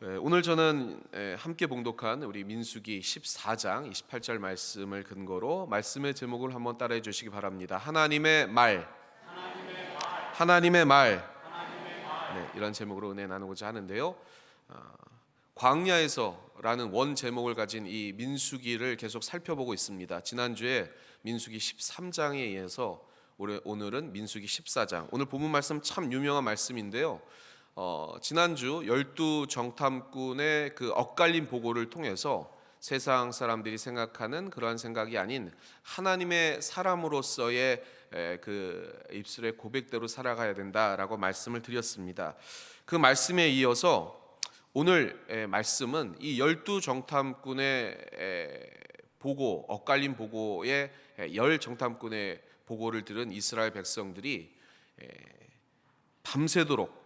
오늘 저는 함께 봉독한 우리 민수기 14장 28절 말씀을 근거로 말씀의 제목을 한번 따라해 주시기 바랍니다. 하나님의 말. 하나님의 말. 네, 이런 제목으로 은혜 나누고자 하는데요. 광야에서라는 원 제목을 가진 이 민수기를 계속 살펴보고 있습니다. 지난주에 민수기 13장에 이어서 오늘은 민수기 14장. 오늘 본문 말씀 참 유명한 말씀인데요. 지난주 12 정탐꾼의 그 엇갈린 보고를 통해서 세상 사람들이 생각하는 그러한 생각이 아닌 하나님의 사람으로서의 그 입술의 고백대로 살아가야 된다라고 말씀을 드렸습니다. 그 말씀에 이어서 오늘 말씀은 이 12 정탐꾼의 보고, 엇갈린 보고의 10 정탐꾼의 보고를 들은 이스라엘 백성들이 밤새도록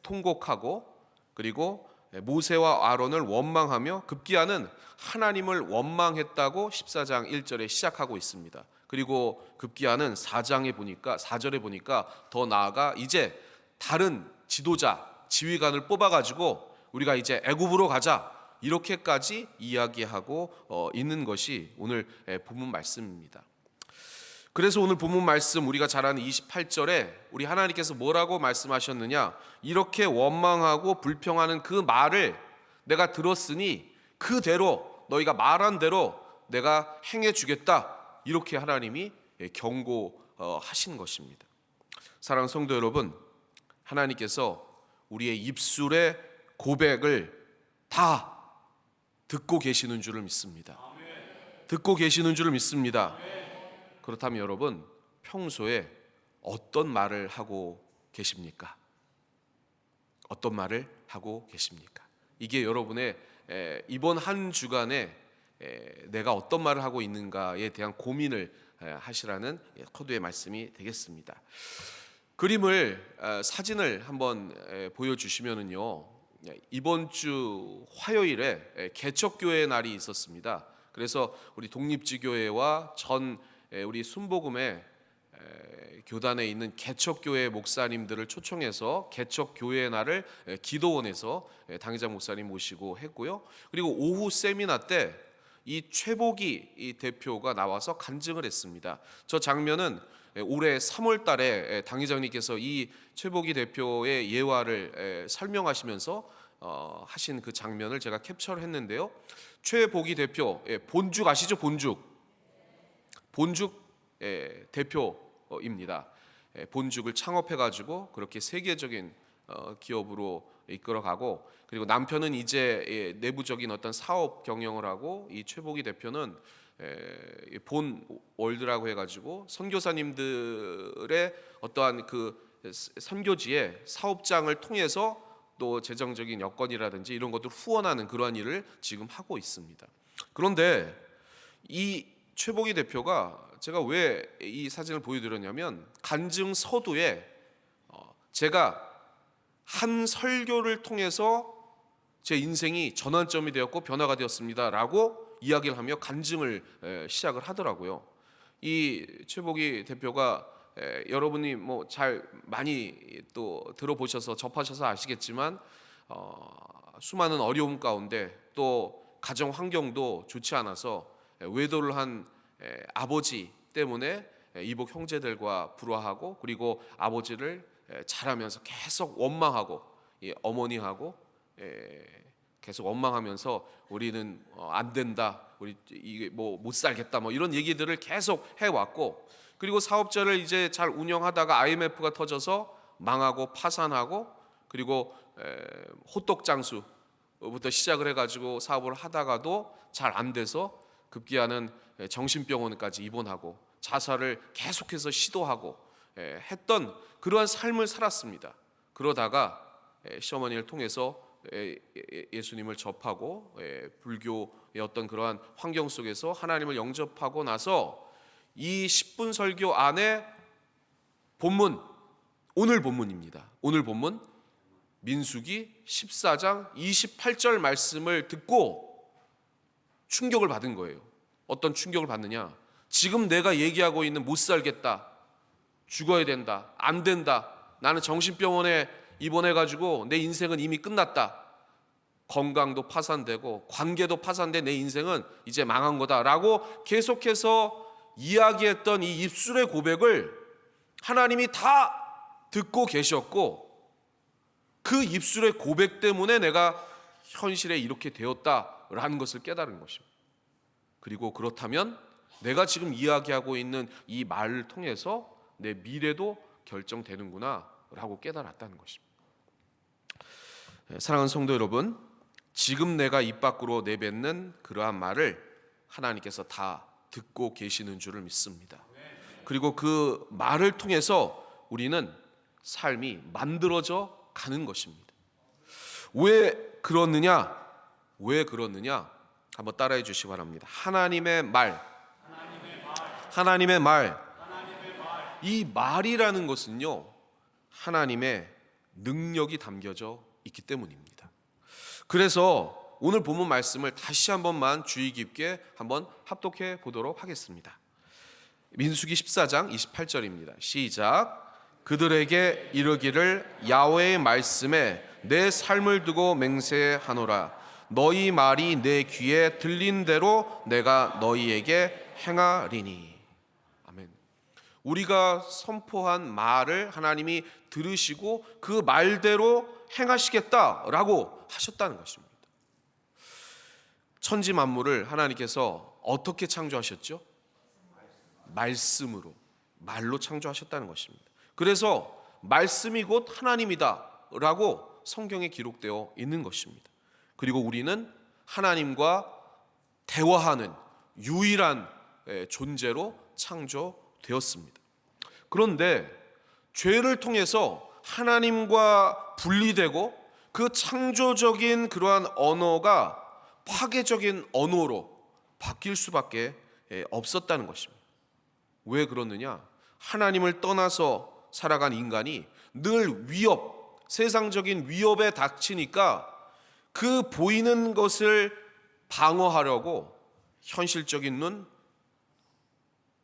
통곡하고 그리고 모세와 아론을 원망하며 급기야는 하나님을 원망했다고 14장 1절에 시작하고 있습니다. 그리고 급기야는 4절에 보니까 더 나아가 이제 다른 지도자, 지휘관을 뽑아가지고 우리가 이제 애굽으로 가자 이렇게까지 이야기하고 있는 것이 오늘 본문 말씀입니다. 그래서 오늘 본문 말씀 우리가 잘 아는 28절에 우리 하나님께서 뭐라고 말씀하셨느냐, 이렇게 원망하고 불평하는 그 말을 내가 들었으니 그대로 너희가 말한 대로 내가 행해 주겠다, 이렇게 하나님이 경고하신 것입니다. 사랑하는 성도 여러분, 하나님께서 우리의 입술의 고백을 다 듣고 계시는 줄을 믿습니다. 듣고 계시는 줄을 믿습니다. 그렇다면 여러분, 평소에 어떤 말을 하고 계십니까? 어떤 말을 하고 계십니까? 이게 여러분의 이번 한 주간에 내가 어떤 말을 하고 있는가에 대한 고민을 하시라는 코드의 말씀이 되겠습니다. 사진을 한번 보여주시면은요, 이번 주 화요일에 개척교회 날이 있었습니다. 그래서 우리 독립지교회와 우리 순복음의 교단에 있는 개척교회 목사님들을 초청해서 개척교회 날을 기도원에서 당회장 목사님 모시고 했고요. 그리고 오후 세미나 때 이 최복이 이 대표가 나와서 간증을 했습니다. 저 장면은 올해 3월 달에 당회장님께서 이 최복이 대표의 예화를 설명하시면서 하신 그 장면을 제가 캡처를 했는데요. 최복이 대표, 본죽 아시죠? 본죽 대표입니다. 본죽을 창업해가지고 그렇게 세계적인 기업으로 이끌어가고, 그리고 남편은 이제 내부적인 어떤 사업 경영을 하고, 이 최복이 대표는 본 월드라고 해가지고 선교사님들의 어떠한 그 선교지에 사업장을 통해서 또 재정적인 여건이라든지 이런 것들을 후원하는 그러한 일을 지금 하고 있습니다. 그런데 이 최복이 대표가, 제가 왜 이 사진을 보여드렸냐면, 간증 서두에 제가 한 설교를 통해서 제 인생이 전환점이 되었고 변화가 되었습니다 라고 이야기를 하며 간증을 시작을 하더라고요. 이 최복이 대표가 여러분이 뭐 잘 많이 또 들어보셔서 접하셔서 아시겠지만, 수많은 어려움 가운데 또 가정 환경도 좋지 않아서 외도를 한 아버지 때문에 이복 형제들과 불화하고, 그리고 아버지를 자라면서 계속 원망하고, 어머니하고 계속 원망하면서 우리는 안 된다, 우리 이게 뭐 못 살겠다, 뭐 이런 얘기들을 계속 해왔고, 그리고 사업자를 이제 잘 운영하다가 IMF가 터져서 망하고 파산하고, 그리고 호떡 장수부터 시작을 해가지고 사업을 하다가도 잘 안 돼서 급기야는 정신병원까지 입원하고 자살을 계속해서 시도하고 했던 그러한 삶을 살았습니다. 그러다가 시어머니를 통해서 예수님을 접하고 불교의 어떤 그러한 환경 속에서 하나님을 영접하고 나서 이 10분 설교 안에 오늘 본문입니다. 오늘 본문 민수기 14장 28절 말씀을 듣고 충격을 받은 거예요. 어떤 충격을 받느냐? 지금 내가 얘기하고 있는 못 살겠다, 죽어야 된다, 안 된다, 나는 정신병원에 입원해가지고 내 인생은 이미 끝났다, 건강도 파산되고 관계도 파산돼 내 인생은 이제 망한 거다라고 계속해서 이야기했던 이 입술의 고백을 하나님이 다 듣고 계셨고, 그 입술의 고백 때문에 내가 현실에 이렇게 되었다라는 것을 깨달은 것입니다. 그리고 그렇다면 내가 지금 이야기하고 있는 이 말을 통해서 내 미래도 결정되는구나 라고 깨달았다는 것입니다. 사랑하는 성도 여러분, 지금 내가 입 밖으로 내뱉는 그러한 말을 하나님께서 다 듣고 계시는 줄을 믿습니다. 그리고 그 말을 통해서 우리는 삶이 만들어져 가는 것입니다. 왜 그렇느냐? 한번 따라해 주시기 바랍니다. 하나님의 말. 이 말이라는 것은요, 하나님의 능력이 담겨져 있기 때문입니다. 그래서 오늘 본문 말씀을 다시 한 번만 주의 깊게 한번 합독해 보도록 하겠습니다. 민수기 14장 28절입니다. 시작. 그들에게 이르기를 야훼의 말씀에 내 삶을 두고 맹세하노라. 너희 말이 내 귀에 들린 대로 내가 너희에게 행하리니. 아멘. 우리가 선포한 말을 하나님이 들으시고 그 말대로 행하시겠다라고 하셨다는 것입니다. 천지 만물을 하나님께서 어떻게 창조하셨죠? 말로 창조하셨다는 것입니다. 그래서 말씀이 곧 하나님이다 라고 성경에 기록되어 있는 것입니다. 그리고 우리는 하나님과 대화하는 유일한 존재로 창조되었습니다. 그런데 죄를 통해서 하나님과 분리되고 그 창조적인 그러한 언어가 파괴적인 언어로 바뀔 수밖에 없었다는 것입니다. 왜 그러느냐? 하나님을 떠나서 살아간 인간이 늘 세상적인 위협에 닥치니까 그 보이는 것을 방어하려고 현실적인 눈,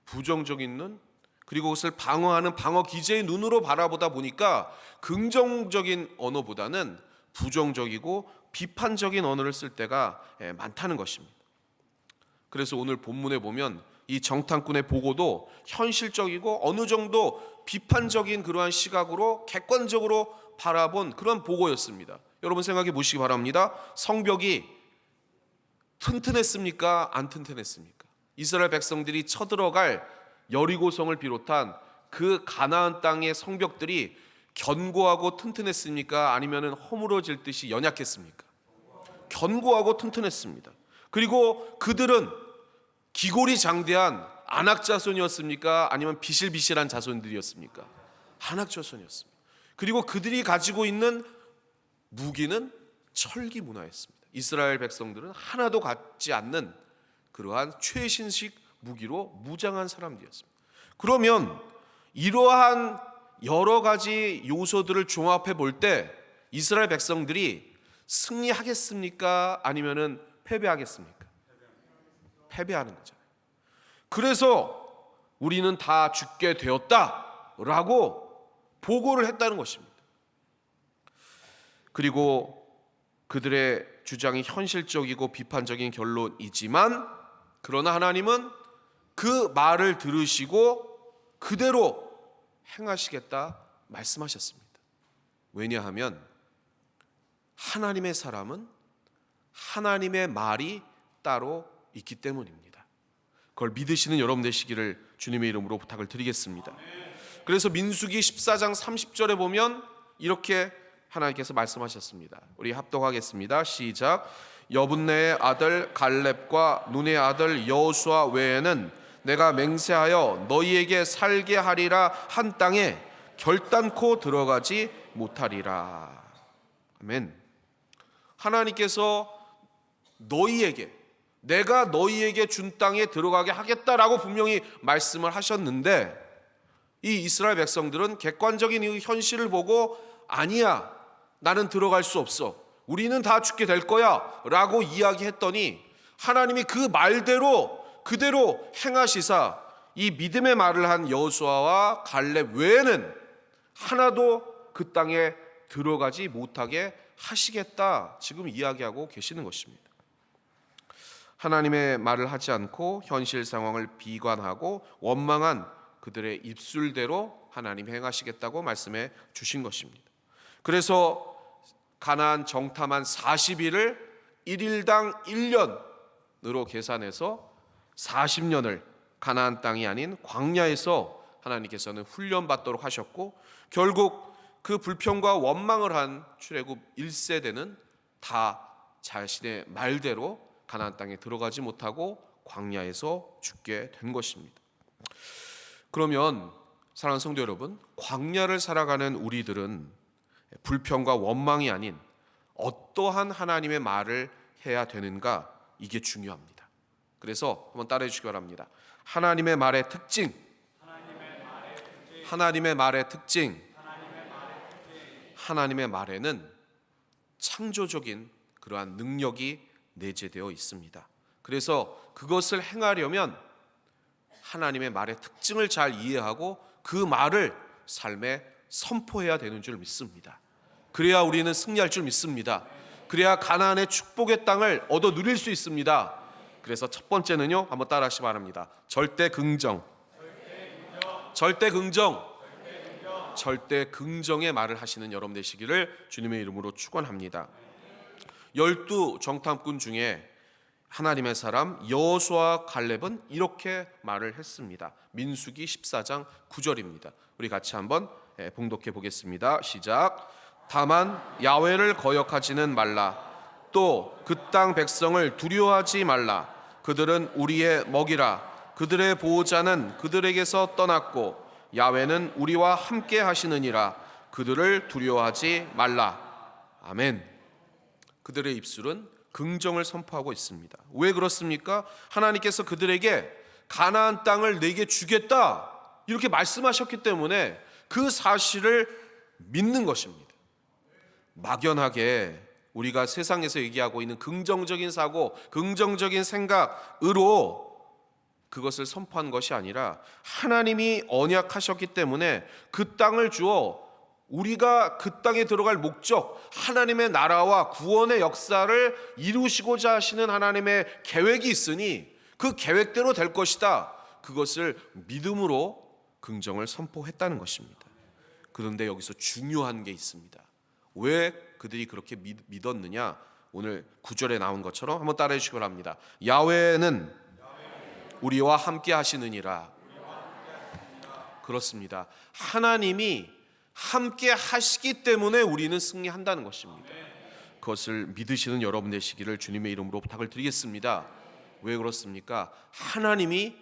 부정적인 눈, 그리고 그것을 방어하는 방어 기제의 눈으로 바라보다 보니까 긍정적인 언어보다는 부정적이고 비판적인 언어를 쓸 때가 많다는 것입니다. 그래서 오늘 본문에 보면 이 정탐꾼의 보고도 현실적이고 어느 정도 비판적인 그러한 시각으로 객관적으로 바라본 그런 보고였습니다. 여러분 생각해 보시기 바랍니다. 성벽이 튼튼했습니까? 안 튼튼했습니까? 이스라엘 백성들이 쳐들어갈 여리고성을 비롯한 그 가나안 땅의 성벽들이 견고하고 튼튼했습니까? 아니면 허물어질 듯이 연약했습니까? 견고하고 튼튼했습니다. 그리고 그들은 기골이 장대한 아낙 자손이었습니까? 아니면 비실비실한 자손들이었습니까? 아낙 자손이었습니다. 그리고 그들이 가지고 있는 무기는 철기 문화였습니다. 이스라엘 백성들은 하나도 갖지 않는 그러한 최신식 무기로 무장한 사람들이었습니다. 그러면 이러한 여러 가지 요소들을 종합해 볼 때 이스라엘 백성들이 승리하겠습니까? 아니면은 패배하겠습니까? 패배하는 거잖아요. 그래서 우리는 다 죽게 되었다라고 보고를 했다는 것입니다. 그리고 그들의 주장이 현실적이고 비판적인 결론이지만, 그러나 하나님은 그 말을 들으시고 그대로 행하시겠다 말씀하셨습니다. 왜냐하면 하나님의 사람은 하나님의 말이 따로 있기 때문입니다. 그걸 믿으시는 여러분 되시기를 주님의 이름으로 부탁을 드리겠습니다. 그래서 민수기 14장 30절에 보면 이렇게 하나님께서 말씀하셨습니다. 우리 합독하겠습니다. 시작. 여분네의 아들 갈렙과 눈의 아들 여호수아 외에는 내가 맹세하여 너희에게 살게 하리라 한 땅에 결단코 들어가지 못하리라. 아멘. 하나님께서 내가 너희에게 준 땅에 들어가게 하겠다라고 분명히 말씀을 하셨는데, 이 이스라엘 백성들은 객관적인 이 현실을 보고 아니야, 나는 들어갈 수 없어, 우리는 다 죽게 될 거야 라고 이야기했더니 하나님이 그 말대로 그대로 행하시사 이 믿음의 말을 한 여호수아와 갈렙 외에는 하나도 그 땅에 들어가지 못하게 하시겠다 지금 이야기하고 계시는 것입니다. 하나님의 말을 하지 않고 현실 상황을 비관하고 원망한 그들의 입술대로 하나님 행하시겠다고 말씀해 주신 것입니다. 그래서 가나안 정탐한 40일을 1일당 1년으로 계산해서 40년을 가나안 땅이 아닌 광야에서 하나님께서는 훈련받도록 하셨고, 결국 그 불평과 원망을 한 출애굽 1세대는 다 자신의 말대로 가나안 땅에 들어가지 못하고 광야에서 죽게 된 것입니다. 그러면 사랑하는 성도 여러분, 광야를 살아가는 우리들은 불평과 원망이 아닌 어떠한 하나님의 말을 해야 되는가, 이게 중요합니다. 그래서 한번 따라해 주시기 바랍니다. 하나님의 말의 특징. 하나님의 말의 특징. 하나님의 말에는 창조적인 그러한 능력이 내재되어 있습니다. 그래서 그것을 행하려면 하나님의 말의 특징을 잘 이해하고 그 말을 삶에 선포해야 되는 줄 믿습니다. 그래야 우리는 승리할 줄 믿습니다. 그래야 가나안의 축복의 땅을 얻어 누릴 수 있습니다. 그래서 첫 번째는요, 한번 따라하시기 바랍니다. 절대 긍정. 절대 긍정. 절대 긍정의 말을 하시는 여러분 되시기를 주님의 이름으로 축원합니다. 12 정탐꾼 중에 하나님의 사람 여호수아 갈렙은 이렇게 말을 했습니다. 민수기 14장 9절입니다. 우리 같이 한번 봉독해 보겠습니다. 시작. 다만 야훼를 거역하지는 말라. 또 그 땅 백성을 두려워하지 말라. 그들은 우리의 먹이라. 그들의 보호자는 그들에게서 떠났고 야훼는 우리와 함께 하시느니라. 그들을 두려워하지 말라. 아멘. 그들의 입술은 긍정을 선포하고 있습니다. 왜 그렇습니까? 하나님께서 그들에게 가나안 땅을 내게 주겠다 이렇게 말씀하셨기 때문에 그 사실을 믿는 것입니다. 막연하게 우리가 세상에서 얘기하고 있는 긍정적인 사고, 긍정적인 생각으로 그것을 선포한 것이 아니라 하나님이 언약하셨기 때문에 그 땅을 주어 우리가 그 땅에 들어갈 목적, 하나님의 나라와 구원의 역사를 이루시고자 하시는 하나님의 계획이 있으니 그 계획대로 될 것이다. 그것을 믿음으로 긍정을 선포했다는 것입니다. 그런데 여기서 중요한 게 있습니다. 왜 그들이 그렇게 믿었느냐? 오늘 9절에 나온 것처럼 한번 따라해 주시기 바랍니다. 야훼는 우리와 함께 하시느니라. 그렇습니다. 하나님이 함께 하시기 때문에 우리는 승리한다는 것입니다. 그것을 믿으시는 여러분 되시기를 주님의 이름으로 부탁을 드리겠습니다. 왜 그렇습니까? 하나님이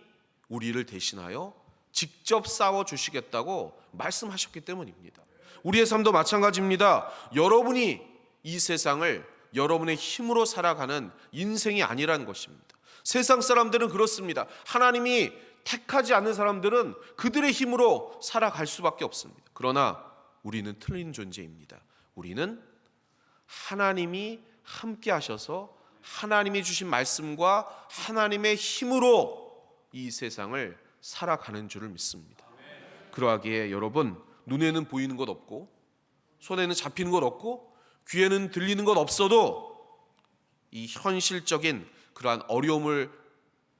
우리를 대신하여 직접 싸워주시겠다고 말씀하셨기 때문입니다. 우리의 삶도 마찬가지입니다. 여러분이 이 세상을 여러분의 힘으로 살아가는 인생이 아니라는 것입니다. 세상 사람들은 그렇습니다. 하나님이 택하지 않는 사람들은 그들의 힘으로 살아갈 수밖에 없습니다. 그러나 우리는 틀린 존재입니다. 우리는 하나님이 함께 하셔서 하나님이 주신 말씀과 하나님의 힘으로 이 세상을 살아가는 줄을 믿습니다. 그러하기에 여러분, 눈에는 보이는 것 없고 손에는 잡히는 것 없고 귀에는 들리는 것 없어도 이 현실적인 그러한 어려움을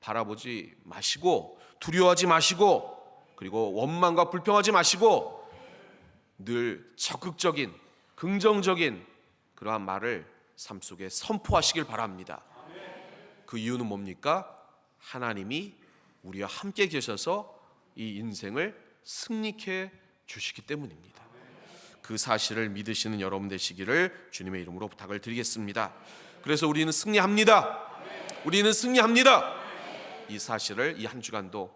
바라보지 마시고 두려워하지 마시고 그리고 원망과 불평하지 마시고 늘 적극적인 긍정적인 그러한 말을 삶 속에 선포하시길 바랍니다. 그 이유는 뭡니까? 하나님이 우리와 함께 계셔서 이 인생을 승리케 주시기 때문입니다. 그 사실을 믿으시는 여러분 되시기를 주님의 이름으로 부탁을 드리겠습니다. 그래서 우리는 승리합니다. 우리는 승리합니다. 이 사실을 이 한 주간도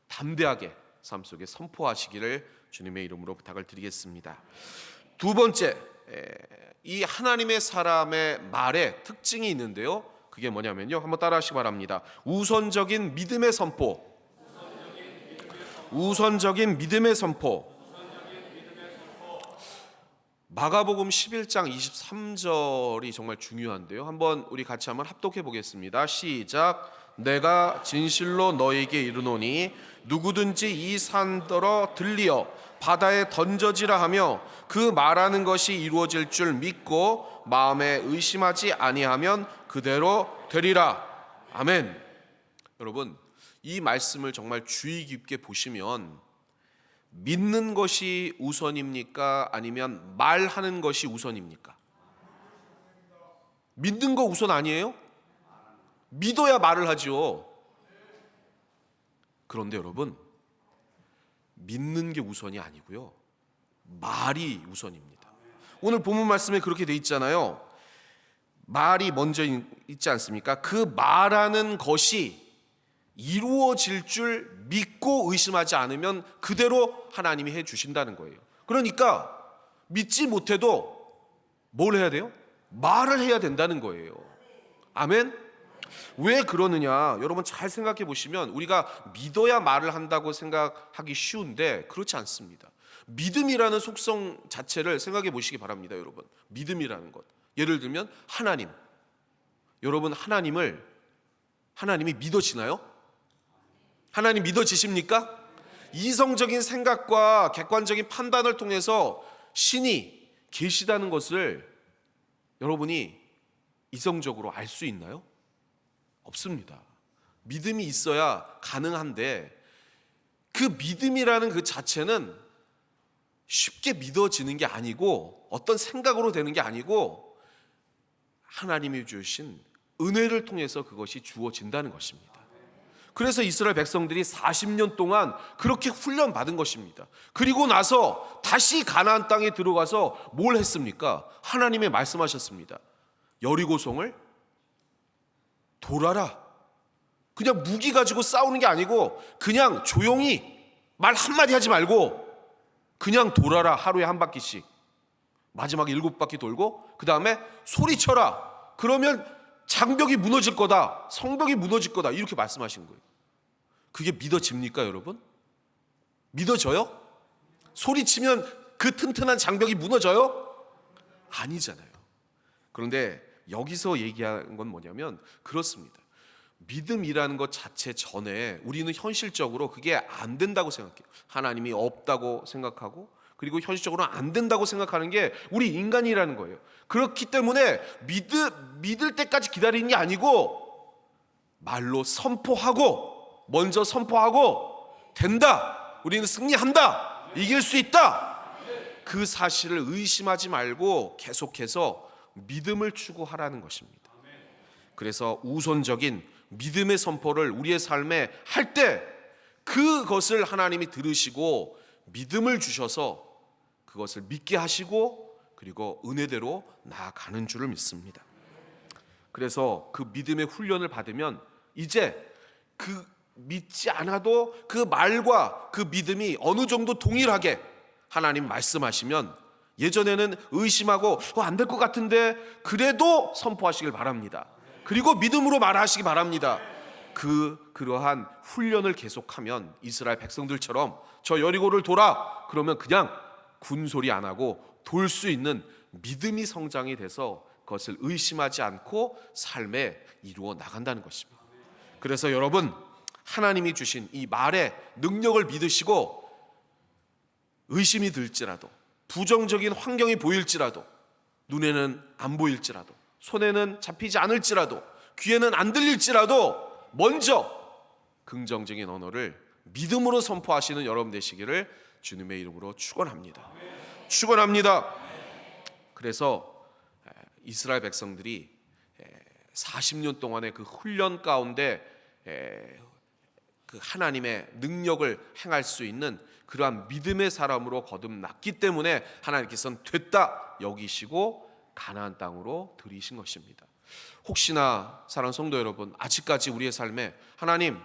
담대하게 삶 속에 선포하시기를 주님의 이름으로 부탁을 드리겠습니다. 두 번째, 이 하나님의 사람의 말에 특징이 있는데요. 그게 뭐냐면요. 한번 따라하시기 바랍니다. 우선적인 믿음의 선포. 우선적인 믿음의 선포. 마가복음 11장 23절이 정말 중요한데요. 한번 우리 같이 한번 합독해 보겠습니다. 시작. 내가 진실로 너에게 이르노니 누구든지 이 산더러 들리어 바다에 던져지라 하며 그 말하는 것이 이루어질 줄 믿고 마음에 의심하지 아니하면 그대로 되리라. 아멘. 여러분, 이 말씀을 정말 주의 깊게 보시면 믿는 것이 우선입니까? 아니면 말하는 것이 우선입니까? 믿는 거 우선 아니에요? 믿어야 말을 하죠. 그런데 여러분, 믿는 게 우선이 아니고요, 말이 우선입니다. 오늘 본문 말씀에 그렇게 돼 있잖아요. 말이 먼저 있지 않습니까? 그 말하는 것이 이루어질 줄 믿고 의심하지 않으면 그대로 하나님이 해 주신다는 거예요. 그러니까 믿지 못해도 뭘 해야 돼요? 말을 해야 된다는 거예요. 아멘. 왜 그러느냐? 여러분 잘 생각해 보시면 우리가 믿어야 말을 한다고 생각하기 쉬운데 그렇지 않습니다. 믿음이라는 속성 자체를 생각해 보시기 바랍니다. 여러분, 믿음이라는 것, 예를 들면 하나님, 여러분 하나님이 믿어지나요? 하나님 믿어지십니까? 이성적인 생각과 객관적인 판단을 통해서 신이 계시다는 것을 여러분이 이성적으로 알 수 있나요? 없습니다. 믿음이 있어야 가능한데 그 믿음이라는 그 자체는 쉽게 믿어지는 게 아니고 어떤 생각으로 되는 게 아니고 하나님이 주신 은혜를 통해서 그것이 주어진다는 것입니다. 그래서 이스라엘 백성들이 40년 동안 그렇게 훈련받은 것입니다. 그리고 나서 다시 가나안 땅에 들어가서 뭘 했습니까? 하나님이 말씀하셨습니다. 여리고성을 돌아라. 그냥 무기 가지고 싸우는 게 아니고 그냥 조용히 말 한마디 하지 말고 그냥 돌아라. 하루에 한 바퀴씩. 마지막에 7바퀴 돌고 그 다음에 소리쳐라. 그러면 장벽이 무너질 거다. 성벽이 무너질 거다. 이렇게 말씀하신 거예요. 그게 믿어집니까, 여러분? 믿어져요? 소리치면 그 튼튼한 장벽이 무너져요? 아니잖아요. 그런데 여기서 얘기한 건 뭐냐면 그렇습니다. 믿음이라는 것 자체 전에 우리는 현실적으로 그게 안 된다고 생각해요. 하나님이 없다고 생각하고 그리고 현실적으로 안 된다고 생각하는 게 우리 인간이라는 거예요. 그렇기 때문에 믿을 때까지 기다리는 게 아니고 말로 선포하고 먼저 선포하고 된다. 우리는 승리한다. 이길 수 있다. 그 사실을 의심하지 말고 계속해서 믿음을 추구하라는 것입니다. 그래서 우선적인 믿음의 선포를 우리의 삶에 할 때 그것을 하나님이 들으시고 믿음을 주셔서 그것을 믿게 하시고 그리고 은혜대로 나아가는 줄을 믿습니다. 그래서 그 믿음의 훈련을 받으면 이제 그 믿지 않아도 그 말과 그 믿음이 어느 정도 동일하게 하나님 말씀하시면 예전에는 의심하고 안 될 것 같은데 그래도 선포하시길 바랍니다. 그리고 믿음으로 말하시기 바랍니다. 그러한 훈련을 계속하면 이스라엘 백성들처럼 저 여리고를 돌아 그러면 그냥 군소리 안 하고 돌 수 있는 믿음이 성장이 돼서 그것을 의심하지 않고 삶에 이루어 나간다는 것입니다. 그래서 여러분 하나님이 주신 이 말의 능력을 믿으시고 의심이 들지라도 부정적인 환경이 보일지라도 눈에는 안 보일지라도 손에는 잡히지 않을지라도 귀에는 안 들릴지라도 먼저 긍정적인 언어를 믿음으로 선포하시는 여러분 되시기를 주님의 이름으로 축원합니다. 축원합니다. 그래서 이스라엘 백성들이 40년 동안의 그 훈련 가운데 그 하나님의 능력을 행할 수 있는 그러한 믿음의 사람으로 거듭났기 때문에 하나님께서는 됐다 여기시고 가나안 땅으로 들이신 것입니다. 혹시나 사랑하는 성도 여러분, 아직까지 우리의 삶에 하나님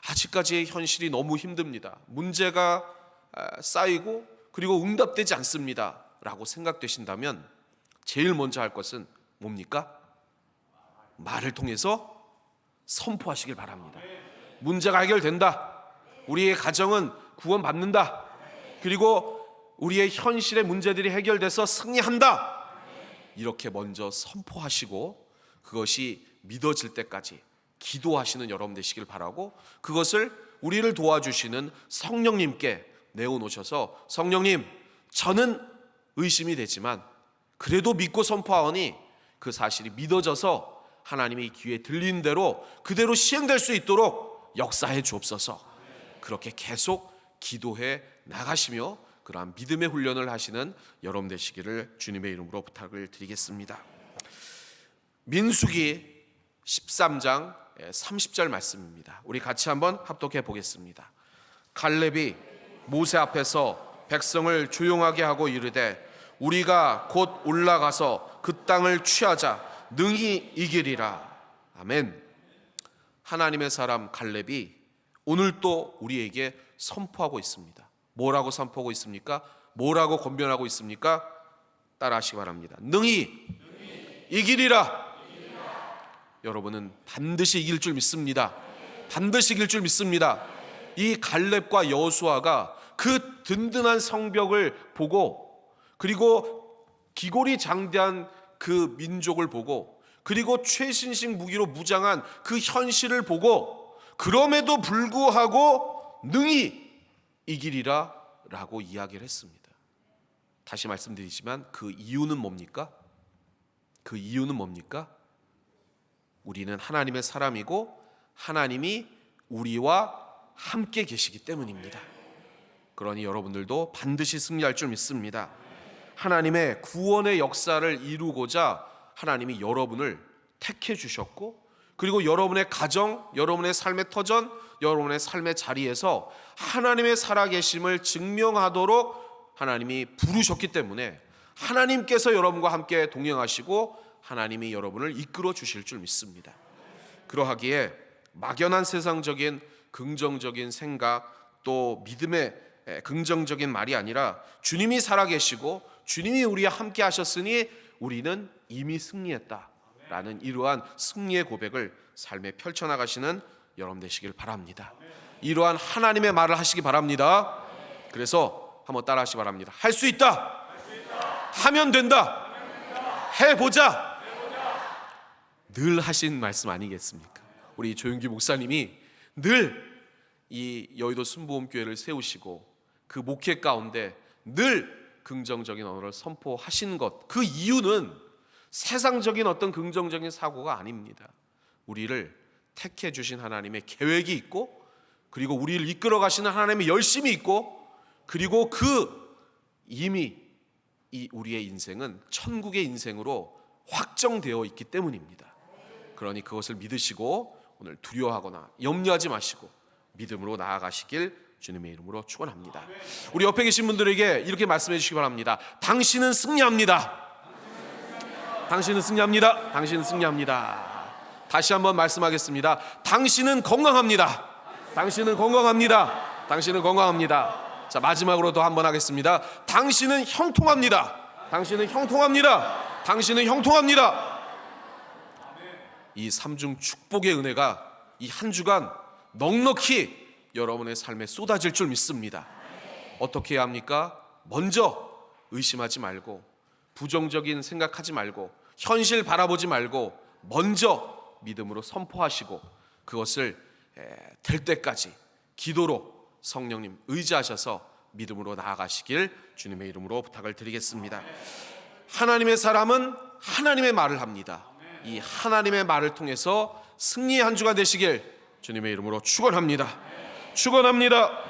아직까지의 현실이 너무 힘듭니다. 문제가 쌓이고 그리고 응답되지 않습니다 라고 생각되신다면 제일 먼저 할 것은 뭡니까? 말을 통해서 선포하시길 바랍니다. 문제가 해결된다. 우리의 가정은 구원받는다. 그리고 우리의 현실의 문제들이 해결돼서 승리한다. 이렇게 먼저 선포하시고 그것이 믿어질 때까지 기도하시는 여러분 되시길 바라고, 그것을 우리를 도와주시는 성령님께 내어놓으셔서, 성령님, 저는 의심이 되지만 그래도 믿고 선포하오니 그 사실이 믿어져서 하나님의 귀에 들린 대로 그대로 시행될 수 있도록 역사해 주옵소서. 그렇게 계속 기도해 나가시며 그러한 믿음의 훈련을 하시는 여러분 되시기를 주님의 이름으로 부탁을 드리겠습니다. 민수기 13장 30절 말씀입니다. 우리 같이 한번 합독해 보겠습니다. 갈렙이 모세 앞에서 백성을 조용하게 하고 이르되 우리가 곧 올라가서 그 땅을 취하자 능히 이기리라. 아멘. 하나님의 사람 갈렙이 오늘 또 우리에게 선포하고 있습니다. 뭐라고 선포하고 있습니까? 뭐라고 권면하고 있습니까? 따라하시기 바랍니다. 능히 이기리라. 여러분은 반드시 이길 줄 믿습니다. 반드시 이길 줄 믿습니다. 이 갈렙과 여호수아가 그 든든한 성벽을 보고, 그리고 기골이 장대한 그 민족을 보고, 그리고 최신식 무기로 무장한 그 현실을 보고, 그럼에도 불구하고 능히 이기리라 라고 이야기를 했습니다. 다시 말씀드리지만 그 이유는 뭡니까? 그 이유는 뭡니까? 우리는 하나님의 사람이고 하나님이 우리와 함께 계시기 때문입니다. 그러니 여러분들도 반드시 승리할 줄 믿습니다. 하나님의 구원의 역사를 이루고자 하나님이 여러분을 택해 주셨고, 그리고 여러분의 가정, 여러분의 삶의 터전, 여러분의 삶의 자리에서 하나님의 살아계심을 증명하도록 하나님이 부르셨기 때문에 하나님께서 여러분과 함께 동행하시고 하나님이 여러분을 이끌어 주실 줄 믿습니다. 그러하기에 막연한 세상적인 긍정적인 생각, 또 믿음의 긍정적인 말이 아니라 주님이 살아계시고 주님이 우리와 함께 하셨으니 우리는 이미 승리했다라는 이러한 승리의 고백을 삶에 펼쳐나가시는 여러분 되시길 바랍니다. 이러한 하나님의 말을 하시기 바랍니다. 그래서 한번 따라하시기 바랍니다. 할 수 있다. 하면 된다. 해보자. 늘 하신 말씀 아니겠습니까? 우리 조윤기 목사님이 늘 이 여의도 순복음교회를 세우시고 그 목회 가운데 늘 긍정적인 언어를 선포하신 것, 그 이유는 세상적인 어떤 긍정적인 사고가 아닙니다. 우리를 택해 주신 하나님의 계획이 있고, 그리고 우리를 이끌어 가시는 하나님의 열심이 있고, 그리고 그 이미 이 우리의 인생은 천국의 인생으로 확정되어 있기 때문입니다. 그러니 그것을 믿으시고 오늘 두려워하거나 염려하지 마시고 믿음으로 나아가시길 주님의 이름으로 축원합니다. 우리 옆에 계신 분들에게 이렇게 말씀해 주시기 바랍니다. 당신은 승리합니다. 당신은 승리합니다. 당신은 승리합니다. 다시 한번 말씀하겠습니다. 당신은 건강합니다. 당신은 건강합니다. 당신은 건강합니다. 자, 마지막으로 또 한번 하겠습니다. 당신은 형통합니다. 당신은 형통합니다. 당신은 형통합니다. 이 삼중 축복의 은혜가 이 한 주간 넉넉히 여러분의 삶에 쏟아질 줄 믿습니다. 어떻게 해야 합니까? 먼저 의심하지 말고, 부정적인 생각하지 말고, 현실 바라보지 말고 먼저 믿음으로 선포하시고 그것을 될 때까지 기도로 성령님 의지하셔서 믿음으로 나아가시길 주님의 이름으로 부탁을 드리겠습니다. 하나님의 사람은 하나님의 말을 합니다. 이 하나님의 말을 통해서 승리의 한 주가 되시길 주님의 이름으로 축원합니다. 축원합니다.